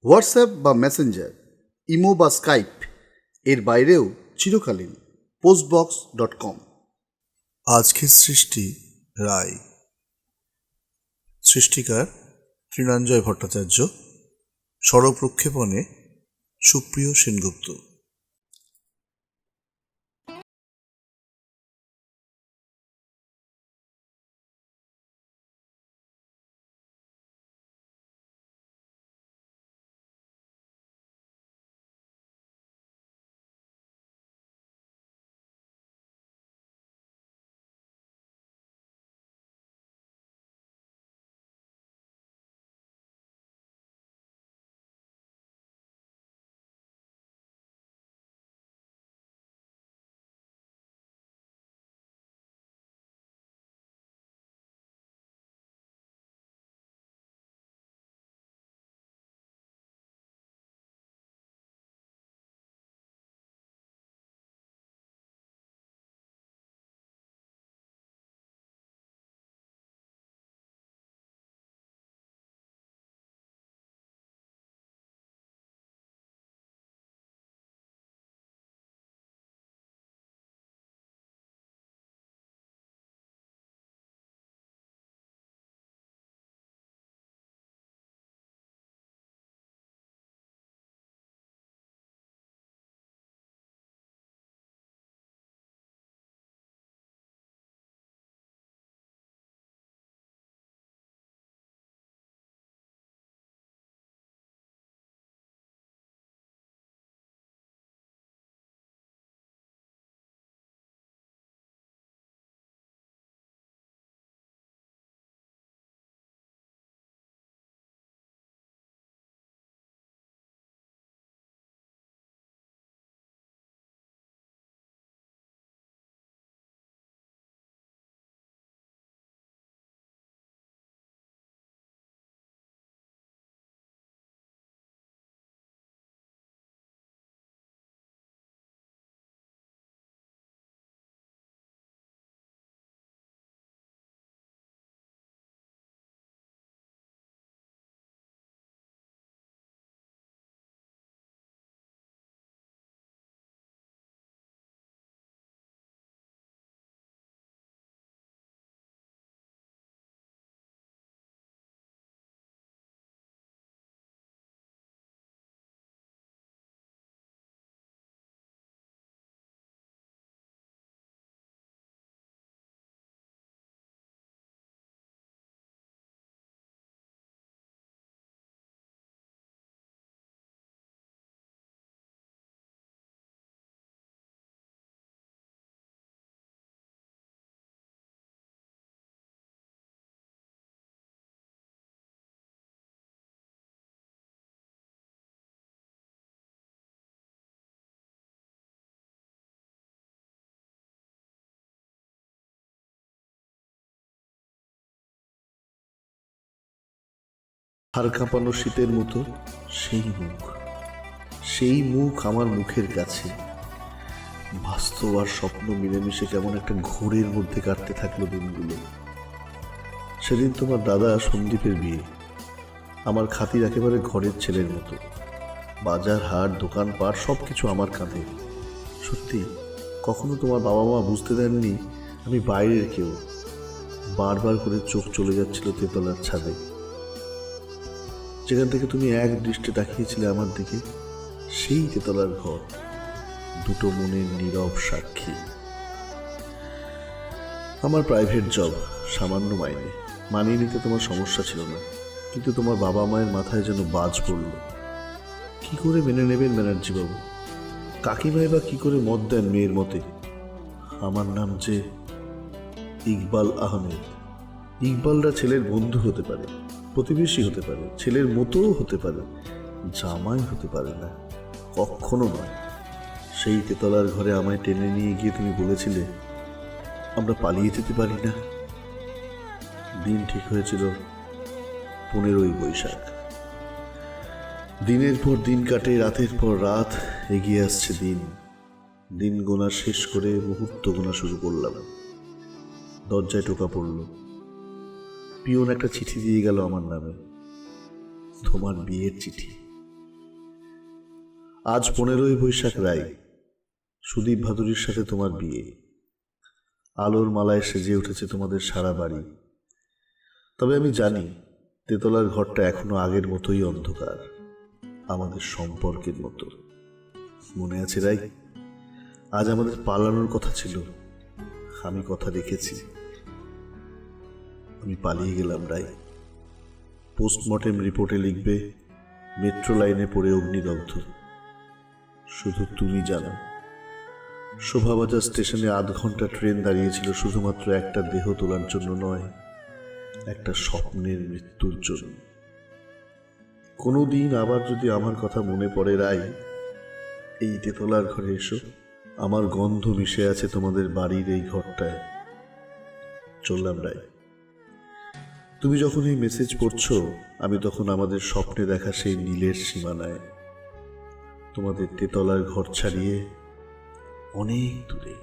WhatsApp বা Messenger, imo বা Skype এর বাইরেও চিরকালীন postbox.com। আজকের সৃষ্টি রায়, সৃষ্টিকার তৃণাঞ্জয় ভট্টাচার্য, স্বরপ্রক্ষেপণে সুপ্রিয় সেনগুপ্ত। হাড় কাঁপানো শীতের মতো সেই মুখ আমার মুখের কাছে। বাস্তব আর স্বপ্ন মিলেমিশে কেমন একটা ঘোরের মধ্যে কাটতে থাকলো দিনগুলো। সেদিন তোমার দাদা সন্দীপের বিয়ে। আমার খাতির একেবারে ঘরের ছেলের মতো। বাজার হাট দোকানপাট সব কিছু আমার কাঁধে। সত্যি কখনো তোমার বাবা মা বুঝতে দেননি আমি বাইরের কেউ। বারবার করে চোখ চলে যাচ্ছিল তেতলার ছাদে, যেখান থেকে তুমি এক দৃষ্টে তাকিয়েছিলে আমার দিকে। সেই তেতলার ঘর, দুটো মনের নীরব সাক্ষী। আমার প্রাইভেট জব, সামান্য মাইনে, মানিয়ে নিতে তোমার সমস্যা ছিল না। কিন্তু তোমার বাবা মায়ের মাথায় যেন বাজ পড়ল। কি করে মেনে নেবেন ব্যানার্জি বাবু? কাকিমাই বা কি করে মত দেন মেয়ের মতে? আমার নাম যে ইকবাল আহমেদ। ইকবালরা ছেলের বন্ধু হতে পারে, প্রতিবেশী হতে পারে, ছেলের মতোও হতে পারে, জামাই হতে পারে না, কখনো নয়। সেই তেতলার ঘরে আমায় টেনে নিয়ে গিয়ে তুমি বলেছিলে আমরা পালিয়ে যেতে পারি না। দিন ঠিক হয়েছিল 15ই বৈশাখ। দিনের পর দিন কাটে, রাতের পর রাত, এগিয়ে আসছে দিন। দিন গোনা শেষ করে মুহূর্ত গোনা শুরু করলাম। দরজায় টোকা পড়ল। পিয়ন একটা চিঠি দিয়ে গেল আমার নামে, তোমার বিয়ের চিঠি। আজ 15ই বৈশাখ রায়, সুদীপ ভাদুরীর সাথে তোমার বিয়ে। আলোর মালায় সেজে উঠেছে তোমাদের সারা বাড়ি। তবে আমি জানি তেতলার ঘরটা এখনো আগের মতোই অন্ধকার, আমাদের সম্পর্কের মতো। মনে আছে রাই, আজ আমাদের পালানোর কথা ছিল, আমি কথা রেখেছি। আমি পালিয়ে গেলাম রাই। পোস্টমর্টেম রিপোর্টে লিখবে মেট্রো লাইনে পড়ে অগ্নিদগ্ধ। শুধু তুমি জানো, শোভাবাজার স্টেশনে 8 ঘন্টা ট্রেন দাঁড়িয়েছিল শুধুমাত্র একটা দেহ তোলার জন্য নয়, একটা স্বপ্নের মৃত্যুর জন্য। কোনোদিন আবার যদি আমার কথা মনে পড়ে রাই, এই তেতলার ঘরে এসো। আমার গন্ধ মিশে আছে তোমাদের বাড়ির এই ঘরটায়। চললাম রাই। তুমি যখন এই মেসেজ পড়ছো, আমি তখন আমাদের স্বপ্নে দেখা সেই নীলের সীমানায়, তোমাদের তেতলার ঘর ছাড়িয়ে অনেক দূরে।